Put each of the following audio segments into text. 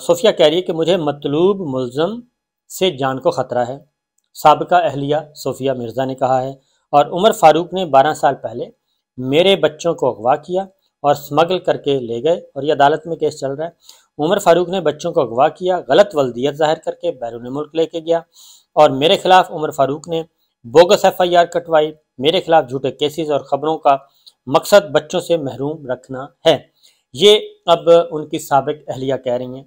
صوفیہ کہہ رہی ہے کہ مجھے مطلوب ملزم سے جان کو خطرہ ہے، سابقہ اہلیہ صوفیہ مرزا نے کہا ہے، اور عمر فاروق نے 12 سال پہلے میرے بچوں کو اغوا کیا اور سمگل کر کے لے گئے، اور یہ عدالت میں کیس چل رہا ہے۔ عمر فاروق نے بچوں کو اغوا کیا، غلط ولدیت ظاہر کر کے بیرون ملک لے کے گیا، اور میرے خلاف عمر فاروق نے بوگس FIR کٹوائی، میرے خلاف جھوٹے کیسز اور خبروں کا مقصد بچوں سے محروم رکھنا ہے۔ یہ اب ان کی سابق اہلیہ کہہ رہی ہیں،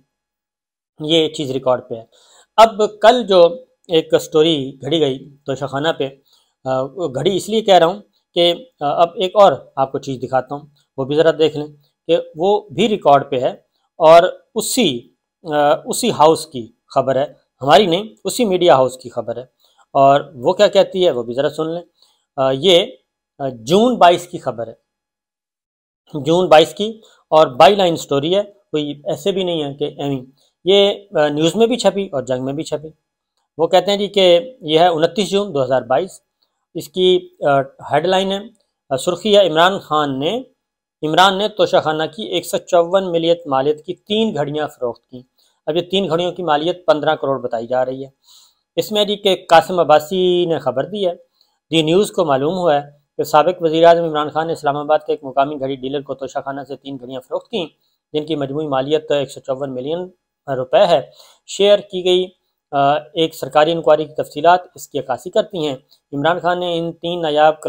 یہ چیز ریکارڈ پہ ہے۔ اب کل جو ایک سٹوری گھڑی گئی توشہ خانہ پہ، گھڑی اس لیے کہہ رہا ہوں کہ اب ایک اور آپ کو چیز دکھاتا ہوں، وہ بھی ذرا دیکھ لیں کہ وہ بھی ریکارڈ پہ ہے، اور اسی ہاؤس کی خبر ہے، ہماری نہیں، اسی میڈیا ہاؤس کی خبر ہے، اور وہ کیا کہتی ہے وہ بھی ذرا سن لیں۔ یہ جون 22 کی خبر ہے، جون 22 کی، اور بائی لائن سٹوری ہے، کوئی ایسے بھی نہیں ہے کہ ایویں، یہ نیوز میں بھی چھپی اور جنگ میں بھی چھپی۔ وہ کہتے ہیں جی کہ یہ ہے 29 جون 2022، اس کی ہیڈ لائن ہے، سرخی ہے عمران نے توشہ خانہ کی 154 ملیت مالیت کی 3 گھڑیاں فروخت کی۔ اب یہ 3 گھڑیوں کی مالیت 15 کروڑ بتائی جا رہی ہے۔ اس میں جی کہ قاسم عباسی نے خبر دی ہے، دی نیوز کو معلوم ہوا ہے کہ سابق وزیر اعظم عمران خان نے اسلام آباد کے ایک مقامی گھڑی ڈیلر کو توشہ خانہ سے 3 گھڑیاں فروخت کیں، جن کی مجموعی مالیت 154 ملین روپے ہے۔ شیئر کی گئی ایک سرکاری انکوائری کی تفصیلات اس کی عکاسی کرتی ہیں۔ عمران خان نے ان 3 نایاب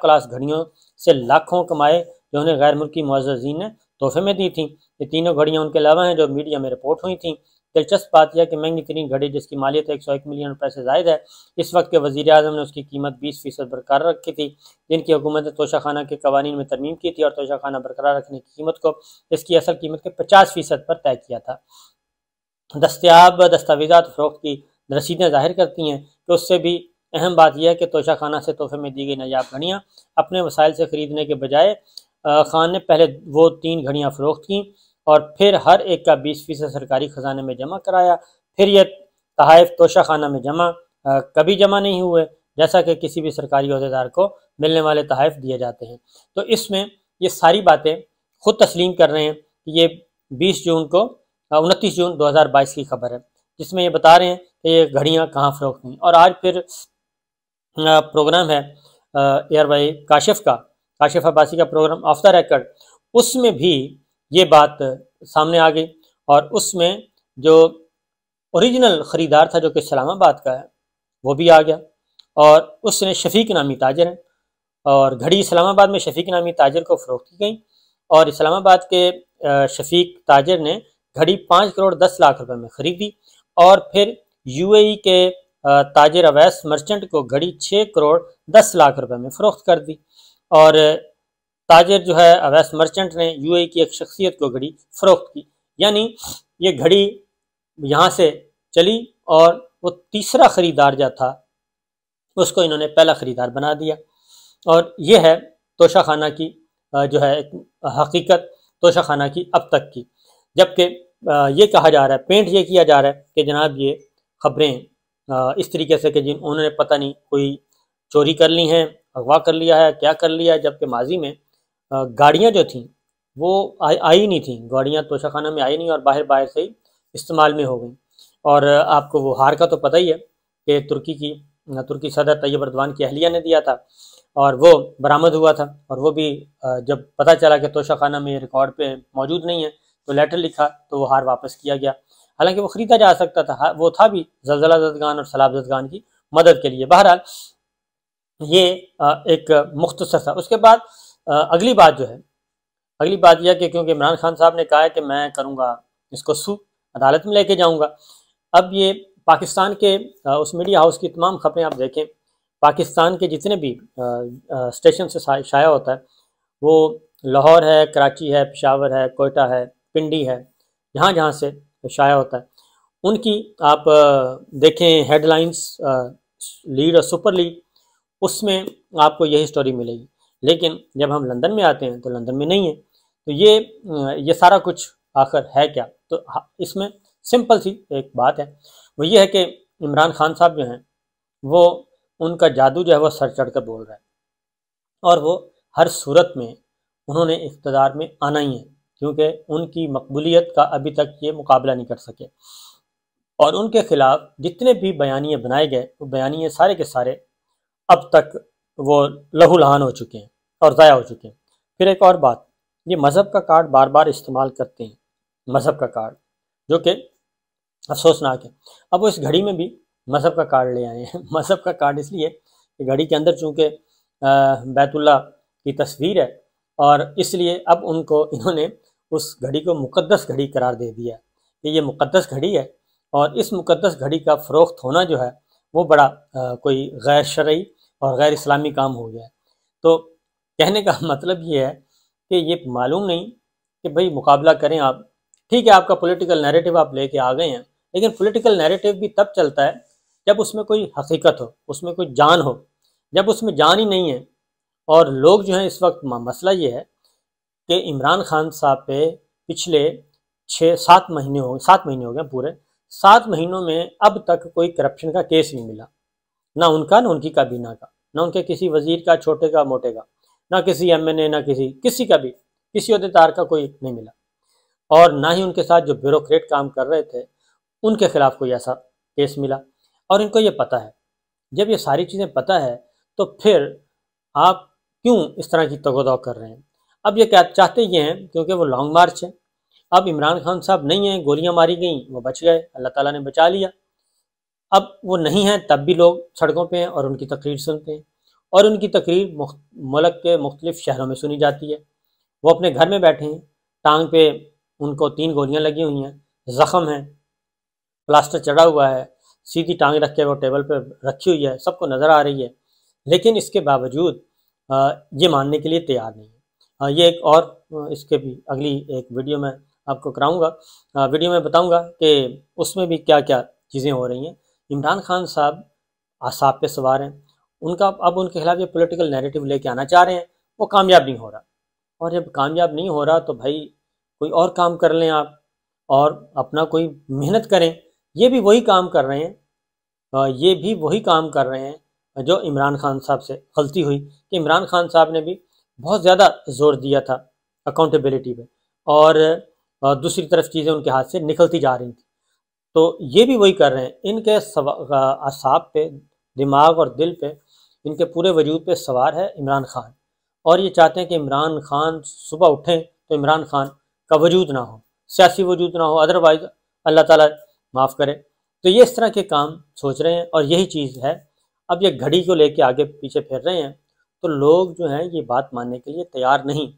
کلاس گھڑیوں سے لاکھوں کمائے، جو انہیں غیر ملکی معززین نے تحفے میں دی تھیں۔ یہ تینوں گھڑیاں ان کے علاوہ ہیں جو میڈیا میں رپورٹ ہوئی تھیں۔ دلچسپ بات یہ کہ مہنگی ترین گھڑی جس کی مالیت 101 ملین روپے سے زائد ہے، اس وقت کے وزیر اعظم نے اس کی قیمت 20% برقرار رکھی تھی، جن کی حکومت نے توشہ خانہ کے قوانین میں ترمیم کی تھی اور توشہ خانہ برقرار رکھنے کی قیمت کو اس کی اصل قیمت کے 50% پر طے کیا تھا۔ دستیاب دستاویزات فروخت کی رسیدیں ظاہر کرتی ہیں کہ اس سے بھی اہم بات یہ ہے کہ توشہ خانہ سے تحفے میں دی گئی نایاب گھڑیاں اپنے وسائل سے خریدنے کے بجائے خان نے پہلے وہ 3 گھڑیاں فروخت کیں اور پھر ہر ایک کا 20% سرکاری خزانے میں جمع کرایا۔ پھر یہ تحائف توشہ خانہ میں کبھی جمع نہیں ہوئے، جیسا کہ کسی بھی سرکاری عہدیدار کو ملنے والے تحائف دیے جاتے ہیں۔ تو اس میں یہ ساری باتیں خود تسلیم کر رہے ہیں کہ یہ 29 جون 2022 کی خبر ہے، جس میں یہ بتا رہے ہیں کہ یہ گھڑیاں کہاں فروخت ہوئیں۔ اور آج پھر پروگرام ہے ایئر بائی کاشف عباسی کا پروگرام آف دا ریکارڈ، اس میں بھی یہ بات سامنے آ گئی، اور اس میں جو اوریجنل خریدار تھا جو کہ اسلام آباد کا ہے وہ بھی آ گیا، اور اس نے شفیق نامی تاجر ہیں، اور گھڑی اسلام آباد میں شفیق نامی تاجر کو فروخت کی گئی، اور اسلام آباد کے شفیق تاجر نے گھڑی 5 کروڑ 10 لاکھ روپے میں خریدی، اور پھر UAE کے تاجر اویس مرچنٹ کو گھڑی 6 کروڑ 10 لاکھ روپے میں فروخت کر دی، اور تاجر جو ہے اویس مرچنٹ نے UAE کی ایک شخصیت کو گھڑی فروخت کی۔ یعنی یہ گھڑی یہاں سے چلی اور وہ تیسرا خریدار جو تھا اس کو انہوں نے پہلا خریدار بنا دیا، اور یہ ہے توشہ خانہ کی جو ہے حقیقت توشہ خانہ کی اب تک کی۔ جبکہ یہ کہا جا رہا ہے، پینٹ یہ کیا جا رہا ہے کہ جناب یہ خبریں اس طریقے سے کہ انہوں نے پتہ نہیں کوئی چوری کر لی ہیں، اغوا کر لیا ہے، کیا کر لیا ہے، جبکہ ماضی میں گاڑیاں جو تھیں وہ آئی نہیں تھیں، گاڑیاں توشہ خانہ میں آئی نہیں اور باہر سے ہی استعمال میں ہو گئیں۔ اور آپ کو وہ ہار کا تو پتہ ہی ہے کہ ترکی صدر طیب اردوان کی اہلیہ نے دیا تھا، اور وہ برآمد ہوا تھا، اور وہ بھی جب پتہ چلا کہ توشہ خانہ میں ریکارڈ پہ موجود نہیں ہے تو لیٹر لکھا تو وہ ہار واپس کیا گیا، حالانکہ وہ خریدا جا سکتا تھا، وہ تھا بھی زلزلہ زدگان اور سیلاب زدگان کی مدد کے لیے۔ بہرحال یہ ایک مختصر تھا۔ اس کے بعد اگلی بات یہ کہ کیونکہ عمران خان صاحب نے کہا ہے کہ میں کروں گا اس کو عدالت میں لے کے جاؤں گا، اب یہ پاکستان کے اس میڈیا ہاؤس کی تمام خبریں آپ دیکھیں، پاکستان کے جتنے بھی اسٹیشن سے شائع ہوتا ہے، وہ لاہور ہے، کراچی ہے، پشاور ہے، کوئٹہ ہے، پنڈی ہے، جہاں سے شائع ہوتا ہے، ان کی آپ دیکھیں ہیڈ لائنز، لیڈ اور سپر لیڈ، اس میں آپ کو یہی سٹوری ملے گی۔ لیکن جب ہم لندن میں آتے ہیں تو لندن میں نہیں ہے، تو یہ سارا کچھ آخر ہے کیا؟ تو اس میں سمپل سی ایک بات ہے، وہ یہ ہے کہ عمران خان صاحب جو ہیں وہ ان کا جادو جو ہے وہ سر چڑھ کر بول رہا ہے، اور وہ ہر صورت میں انہوں نے اقتدار میں آنا ہی ہے، کیونکہ ان کی مقبولیت کا ابھی تک یہ مقابلہ نہیں کر سکے، اور ان کے خلاف جتنے بھی بیانیے بنائے گئے وہ بیانیے سارے کے سارے اب تک وہ لہو لہان ہو چکے ہیں اور ضائع ہو چکے ہیں۔ پھر ایک اور بات، یہ مذہب کا کارڈ بار بار استعمال کرتے ہیں، مذہب کا کارڈ، جو کہ افسوسناک ہے۔ اب وہ اس گھڑی میں بھی مذہب کا کارڈ لے آئے ہیں۔ مذہب کا کارڈ اس لیے کہ گھڑی کے اندر چونکہ بیت اللہ کی تصویر ہے، اور اس لیے اب انہوں نے اس گھڑی کو مقدس گھڑی قرار دے دیا کہ یہ مقدس گھڑی ہے، اور اس مقدس گھڑی کا فروخت ہونا جو ہے وہ بڑا کوئی غیر شرعی اور غیر اسلامی کام ہو گیا ہے۔ تو کہنے کا مطلب یہ ہے کہ یہ معلوم نہیں کہ بھئی مقابلہ کریں آپ، ٹھیک ہے آپ کا پولیٹیکل نیریٹو آپ لے کے آ گئے ہیں، لیکن پولیٹیکل نیریٹو بھی تب چلتا ہے جب اس میں کوئی حقیقت ہو، اس میں کوئی جان ہو۔ جب اس میں جان ہی نہیں ہے، اور لوگ جو ہیں اس وقت مسئلہ یہ ہے کہ عمران خان صاحب پہ پچھلے 7 مہینے ہو گئے پورے 7 مہینوں میں اب تک کوئی کرپشن کا کیس نہیں ملا، نہ ان کا، نہ ان کی کابینہ کا، نہ ان کے کسی وزیر کا، چھوٹے کا موٹے کا، نہ کسی ایم این اے، نہ کسی کا بھی، کسی عہدیدار کا کوئی نہیں ملا، اور نہ ہی ان کے ساتھ جو بیوروکریٹ کام کر رہے تھے ان کے خلاف کوئی ایسا کیس ملا۔ اور ان کو یہ پتہ ہے، جب یہ ساری چیزیں پتہ ہے تو پھر آپ کیوں اس طرح کی تگ و دو کر رہے ہیں؟ اب یہ کیا چاہتے یہ ہیں، کیونکہ وہ لانگ مارچ ہے، اب عمران خان صاحب نہیں ہیں، گولیاں ماری گئیں، وہ بچ گئے، اللہ تعالیٰ نے بچا لیا۔ اب وہ نہیں ہیں تب بھی لوگ سڑکوں پہ ہیں اور ان کی تقریر سنتے ہیں، اور ان کی تقریر ملک کے مختلف شہروں میں سنی جاتی ہے۔ وہ اپنے گھر میں بیٹھے ہیں، ٹانگ پہ ان کو 3 گولیاں لگی ہوئی ہیں، زخم ہیں، پلاسٹر چڑھا ہوا ہے، سیدھی ٹانگ رکھ کے وہ ٹیبل پہ رکھی ہوئی ہے، سب کو نظر آ رہی ہے، لیکن اس کے باوجود یہ ماننے کے لیے تیار نہیں ہے۔ یہ ایک اور اس کے بھی اگلی ایک ویڈیو میں آپ کو کراؤں گا، ویڈیو میں بتاؤں گا کہ اس میں بھی کیا کیا چیزیں ہو رہی ہیں۔ عمران خان صاحب اعصاب پہ سوار ہیں، اب ان کے خلاف یہ پولیٹیکل نیریٹو لے کے آنا چاہ رہے ہیں، وہ کامیاب نہیں ہو رہا، اور جب کامیاب نہیں ہو رہا تو بھائی کوئی اور کام کر لیں آپ، اور اپنا کوئی محنت کریں۔ یہ بھی وہی کام کر رہے ہیں، جو عمران خان صاحب سے غلطی ہوئی کہ عمران خان صاحب نے بھی بہت زیادہ زور دیا تھا اکاؤنٹیبلٹی پہ، اور دوسری طرف چیزیں ان کے ہاتھ سے نکلتی جا رہی تھیں۔ تو یہ بھی وہی کر رہے ہیں، ان کے اعصاب پہ، دماغ اور دل پہ، ان کے پورے وجود پہ سوار ہے عمران خان، اور یہ چاہتے ہیں کہ عمران خان صبح اٹھیں تو عمران خان کا وجود نہ ہو، سیاسی وجود نہ ہو، ادروائز اللہ تعالیٰ معاف کرے۔ تو یہ اس طرح کے کام سوچ رہے ہیں، اور یہی چیز ہے۔ اب یہ گھڑی کو لے کے آگے پیچھے پھر رہے ہیں، تو لوگ جو ہیں یہ بات ماننے کے لیے تیار نہیں۔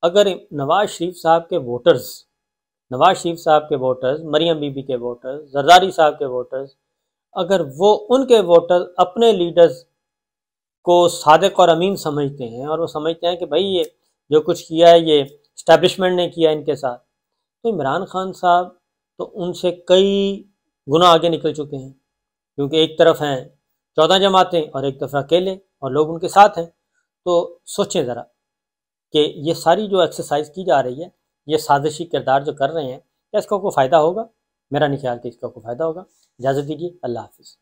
اگر نواز شریف صاحب کے ووٹرز، مریم بی بی کے ووٹرز، زرداری صاحب کے ووٹرز، اگر وہ ان کے ووٹرز اپنے لیڈرز کو صادق اور امین سمجھتے ہیں، اور وہ سمجھتے ہیں کہ بھائی یہ جو کچھ کیا ہے یہ اسٹیبلشمنٹ نے کیا ان کے ساتھ، تو عمران خان صاحب تو ان سے کئی گنا آگے نکل چکے ہیں، کیونکہ ایک طرف ہیں 14 جماعتیں اور ایک طرف اکیلے، اور لوگ ان کے ساتھ ہیں۔ تو سوچیں ذرا کہ یہ ساری جو ایکسرسائز کی جا رہی ہے، یہ سازشی کردار جو کر رہے ہیں، کیا اس کا کوئی فائدہ ہوگا؟ میرا نہیں خیال کہ اس کا کوئی فائدہ ہوگا۔ اجازت دیجیے، اللہ حافظ۔